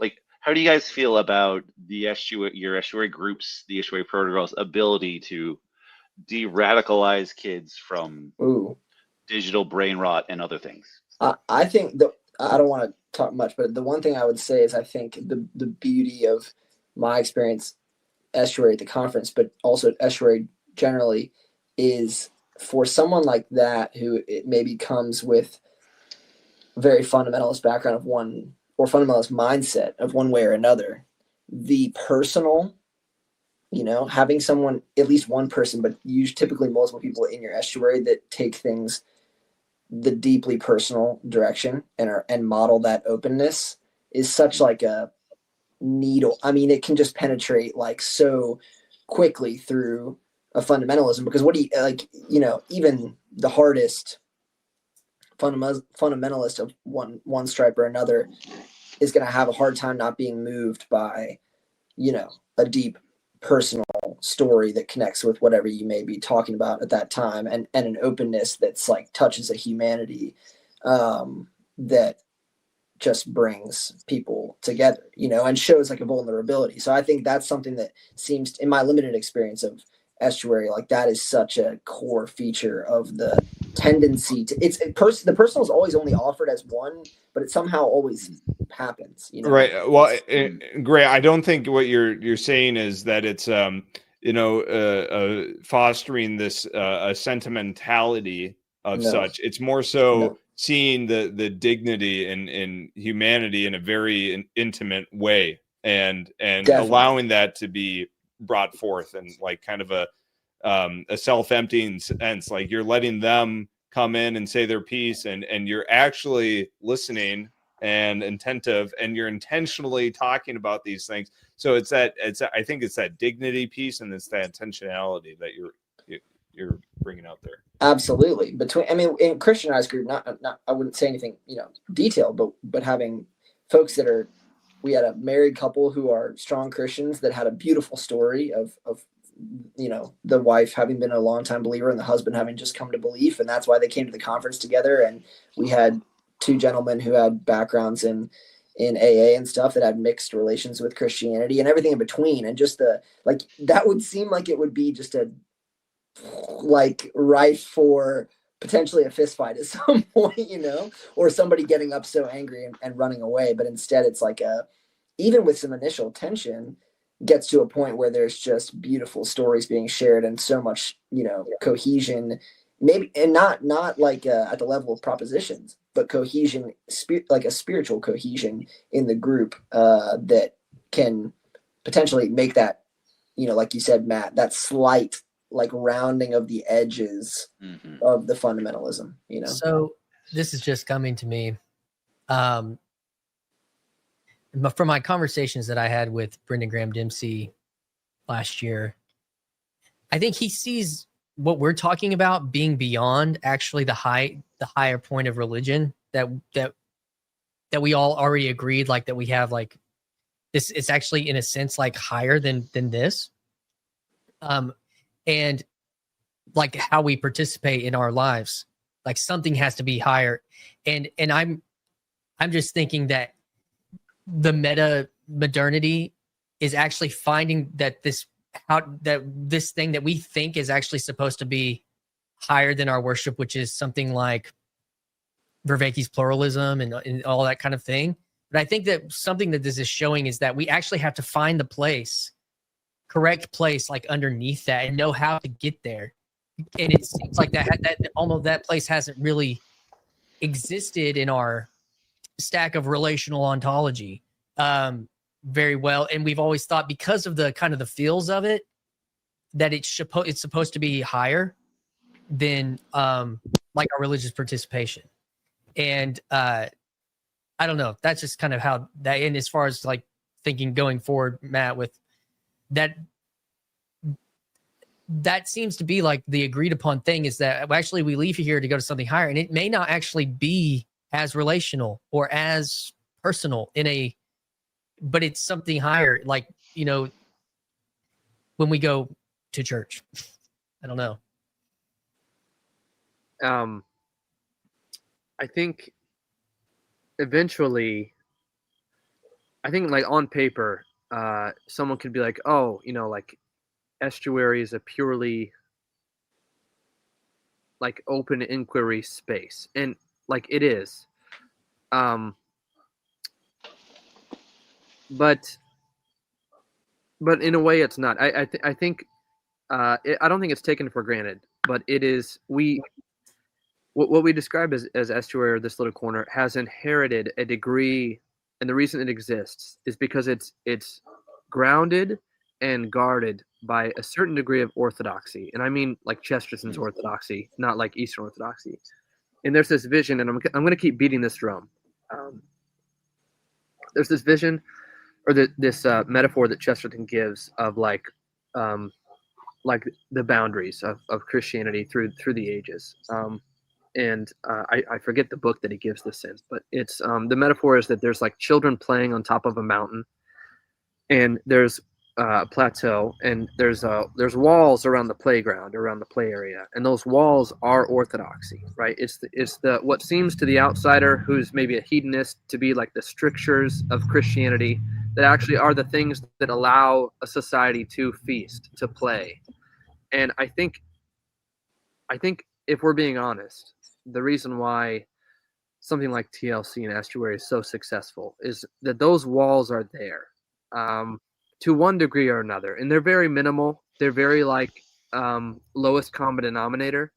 Like, how do you guys feel about your estuary groups, the estuary protocols ability to de-radicalize kids from Ooh. digital brain rot and other things. I think that I don't want to talk much, but the one thing I would say is I think the beauty of my experience, Estuary at the conference, but also Estuary generally, is for someone like that who it maybe comes with a very fundamentalist background of one, or fundamentalist mindset of one way or another, the personal, having someone, at least one person, but usually typically multiple people in your estuary that take things the deeply personal direction and model that openness is such like a needle. I mean, it can just penetrate like so quickly through a fundamentalism, because what do you like, even the hardest fundamentalist of one stripe or another is going to have a hard time not being moved by, a deep personal story that connects with whatever you may be talking about at that time, and an openness that's like touches a humanity that just brings people together, and shows like a vulnerability. So I think that's something that seems, in my limited experience of Estuary, like that is such a core feature of the tendency to the personal is always only offered as one, but it somehow always happens, Right. Well, Gray, I don't think what you're saying is that it's fostering this a sentimentality of such. It's more so seeing the dignity and humanity in a very intimate way, and Definitely. Allowing that to be brought forth and like kind of a self-emptying sense, like you're letting them come in and say their piece, and you're actually listening and attentive, and you're intentionally talking about these things. So I think it's that dignity piece, and it's that intentionality that you're bringing out there. Absolutely. In Christianized group, not I wouldn't say anything, detailed, but having folks we had a married couple who are strong Christians that had a beautiful story of the wife having been a longtime believer and the husband having just come to belief, and that's why they came to the conference together. And we had two gentlemen who had backgrounds in AA and stuff that had mixed relations with Christianity and everything in between. And just that would seem like it would be just rife for potentially a fist fight at some point, or somebody getting up so angry and running away. But instead it's like even with some initial tension, gets to a point where there's just beautiful stories being shared and so much, cohesion, maybe, and not like at the level of propositions, but cohesion, like a spiritual cohesion in the group that can potentially make that, like you said, Matt, that slight like rounding of the edges of the fundamentalism, So this is just coming to me. From my conversations that I had with Brendan Graham Dempsey last year, I think he sees what we're talking about being beyond actually the higher point of religion that we all already agreed, like that we have like this. It's actually in a sense like higher than this, and like how we participate in our lives, like something has to be higher, and I'm just thinking that the meta modernity is actually finding that this thing that we think is actually supposed to be higher than our worship, which is something like Vervaeke's pluralism and all that kind of thing. But I think that something that this is showing is that we actually have to find the correct place, like underneath that, and know how to get there. And it seems like that place hasn't really existed in our stack of relational ontology very well. And we've always thought, because of the kind of the feels of it, that it's supposed to be higher than like our religious participation. And I don't know, that's just kind of how that, and as far as like thinking going forward, Matt, with that seems to be like the agreed upon thing, is that actually we leave here to go to something higher, and it may not actually be as relational or as personal but it's something higher, like, when we go to church. I don't know. I think eventually, like on paper, someone could be like, oh, like Estuary is a purely like open inquiry space, and like it is, but in a way it's not. I think I don't think it's taken for granted, but it is. What we describe as Estuary, or this little corner, has inherited a degree, and the reason it exists is because it's grounded and guarded by a certain degree of orthodoxy, and I mean like Chesterton's orthodoxy, not like Eastern Orthodoxy. And there's this vision, and I'm going to keep beating this drum. There's this vision, or this metaphor that Chesterton gives of like the boundaries of Christianity through the ages. And I forget the book that he gives this in, but it's the metaphor is that there's like children playing on top of a mountain, and there's a plateau, and there's walls around the playground, around the play area, and those walls are orthodoxy, right? It's the what seems to the outsider who's maybe a hedonist to be like the strictures of Christianity that actually are the things that allow a society to feast, to play. And I think if we're being honest, the reason why something like TLC and Estuary is so successful is that those walls are there to one degree or another, and they're very minimal. They're very like lowest common denominator,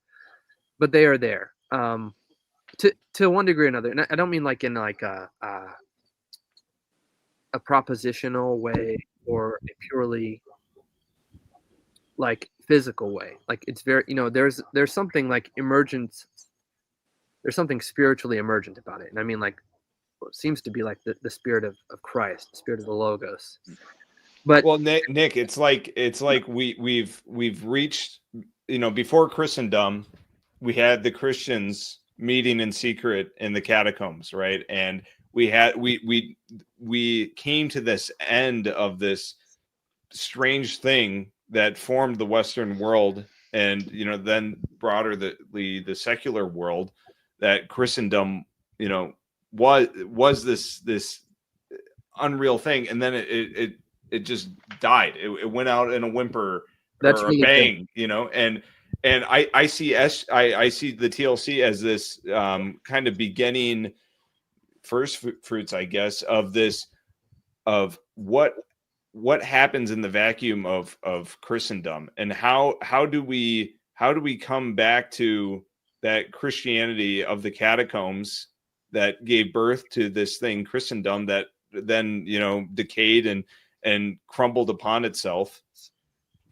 but they are there to one degree or another. And I don't mean like in like a propositional way or a purely like physical way. Like it's very, there's something like emergent. There's something spiritually emergent about it. And I mean like what seems to be like the spirit of Christ, the spirit of the Logos. But well, Nick, it's like we've reached, before Christendom, we had the Christians meeting in secret in the catacombs, right? And we came to this end of this strange thing that formed the Western world, and then broader the secular world, that Christendom was this unreal thing, and then it just died. It went out in a whimper. That's or really a bang, good. And I see I see the TLC as this kind of beginning first fruits, I guess, of this, of what happens in the vacuum of Christendom, and how do we come back to that Christianity of the catacombs that gave birth to this thing Christendom that then decayed and crumbled upon itself.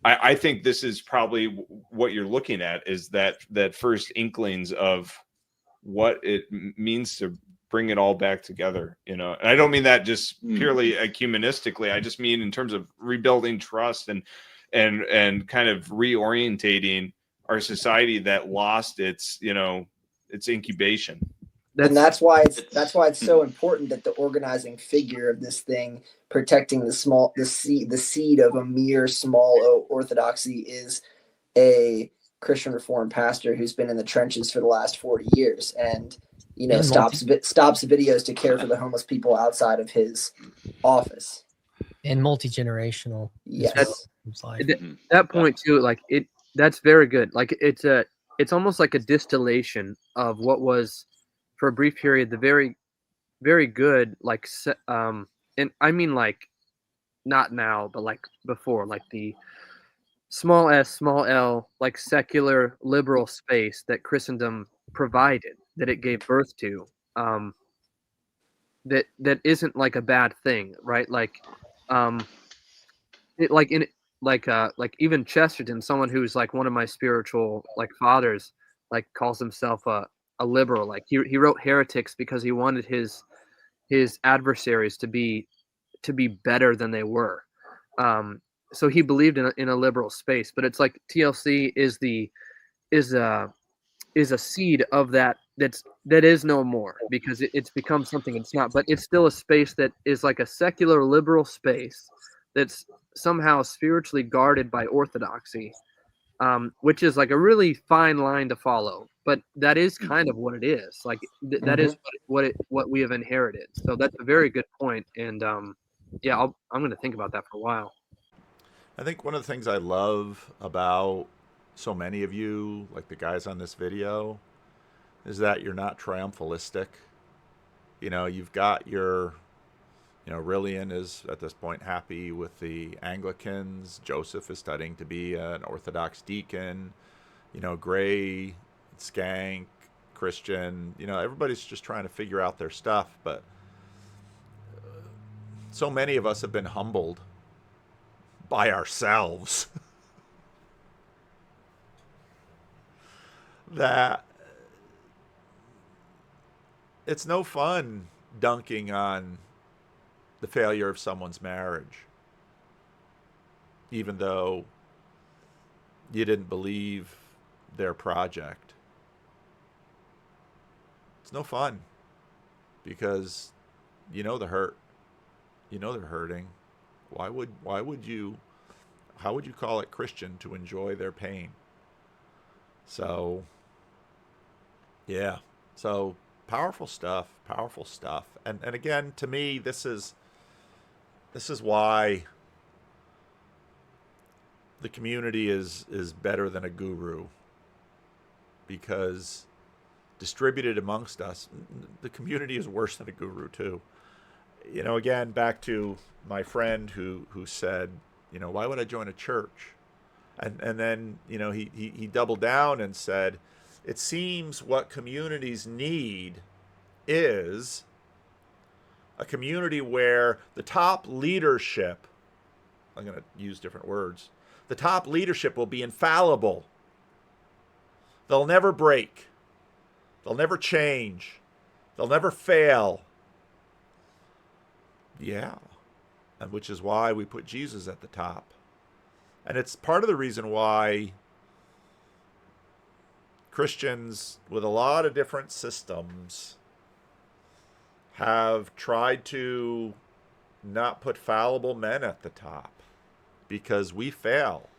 I think this is probably what you're looking at, is that first inklings of what it means to bring it all back together, and I don't mean that just purely ecumenistically. I just mean in terms of rebuilding trust and kind of reorientating our society that lost its incubation. And that's why it's so important that the organizing figure of this thing, protecting the seed of a mere small orthodoxy, is a Christian Reformed pastor who's been in the trenches for the last 40 years and stops videos to care for the homeless people outside of his office. And multi-generational. Yes. That point too, like that's very good. Like it's almost like a distillation of what was, for a brief period, the very, very good, like, and I mean like not now, but like before, like the small s, small l, like secular liberal space that Christendom provided, that it gave birth to, that isn't like a bad thing, right? Like, it like even Chesterton, someone who's like one of my spiritual like fathers, like calls himself a liberal. Like he wrote Heretics because he wanted his adversaries to be better than they were. So he believed in a liberal space, but it's like TLC is a seed of that is no more, because it's become something it's not, but it's still a space that is like a secular liberal space that's somehow spiritually guarded by orthodoxy, which is like a really fine line to follow, but that is kind of what it is. Like that is what we have inherited. So that's a very good point, and I'm going to think about that for a while. I think one of the things I love about so many of you, like the guys on this video, is that you're not triumphalistic. You know, you've got your, you know, Rillian is at this point happy with the Anglicans. Joseph is studying to be an Orthodox deacon. You know, Gray, Skank, Christian, you know, everybody's just trying to figure out their stuff. But so many of us have been humbled by ourselves that it's no fun dunking on the failure of someone's marriage, even though you didn't believe their project. It's no fun because you know the hurt. You know they're hurting. Why would you, how would you call it Christian to enjoy their pain? So yeah. So powerful stuff, powerful stuff. And again, to me, this is why the community is better than a guru, because distributed amongst us, the community is worse than a guru too. You know, again, back to my friend who said, you know, why would I join a church? And then, you know, he doubled down and said, it seems what communities need is a community where the top leadership, I'm going to use different words, the top leadership will be infallible. They'll never break. They'll never change. They'll never fail. Yeah. And which is why we put Jesus at the top. And it's part of the reason why Christians with a lot of different systems have tried to not put fallible men at the top, because we fail.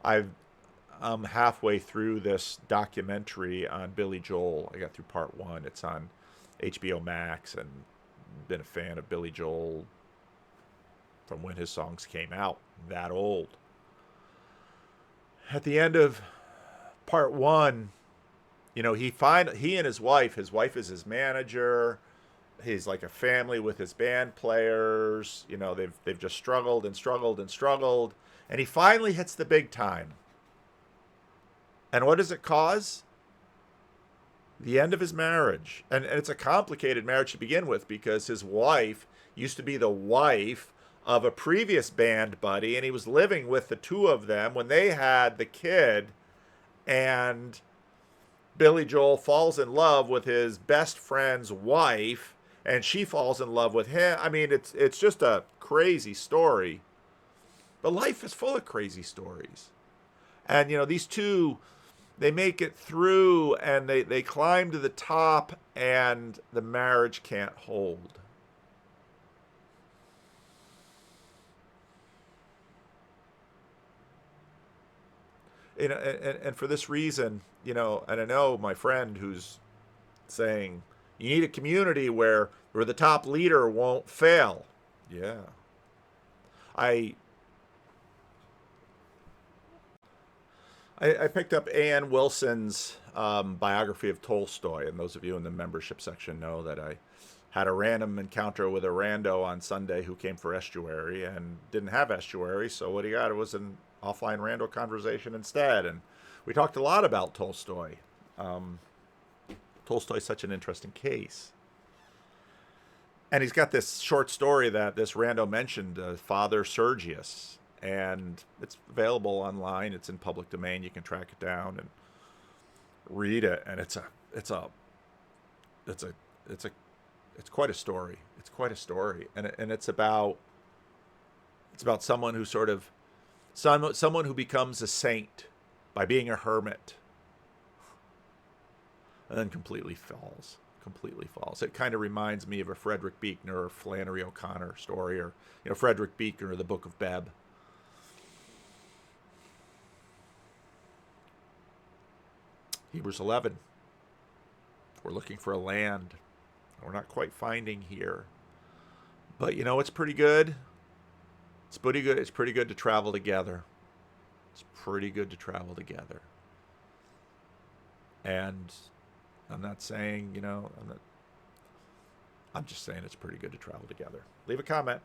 I'm halfway through this documentary on Billy Joel. I got through part 1. It's on HBO Max, and been a fan of Billy Joel from when his songs came out, that old. At the end of part 1, you know, he and his wife is his manager. He's like a family with his band players. You know, they've just struggled and struggled and struggled. And he finally hits the big time. And what does it cause? The end of his marriage. And it's a complicated marriage to begin with, because his wife used to be the wife of a previous band buddy, and he was living with the two of them when they had the kid, and Billy Joel falls in love with his best friend's wife, and she falls in love with him. I mean, it's just a crazy story. But life is full of crazy stories. And, you know, these two, they make it through, and they climb to the top, and the marriage can't hold. You know, and for this reason, you know, and I know my friend who's saying, you need a community where the top leader won't fail. Yeah. I picked up A.N. Wilson's biography of Tolstoy, and those of you in the membership section know that I had a random encounter with a rando on Sunday who came for Estuary and didn't have Estuary, so what he got was an offline rando conversation instead, and we talked a lot about Tolstoy. Tolstoy's such an interesting case. And he's got this short story that this rando mentioned, Father Sergius, and it's available online. It's in public domain. You can track it down and read it, and it's quite a story. It's quite a story, and it's about someone who someone who becomes a saint by being a hermit, and then completely falls. It kind of reminds me of a Frederick Buechner or Flannery O'Connor story, or, you know, Frederick Buechner, The Book of Beb. Hebrews 11. We're looking for a land. We're not quite finding here. But, you know, it's pretty good. It's pretty good. It's pretty good to travel together. It's pretty good to travel together. And I'm not saying, I'm just saying it's pretty good to travel together. Leave a comment.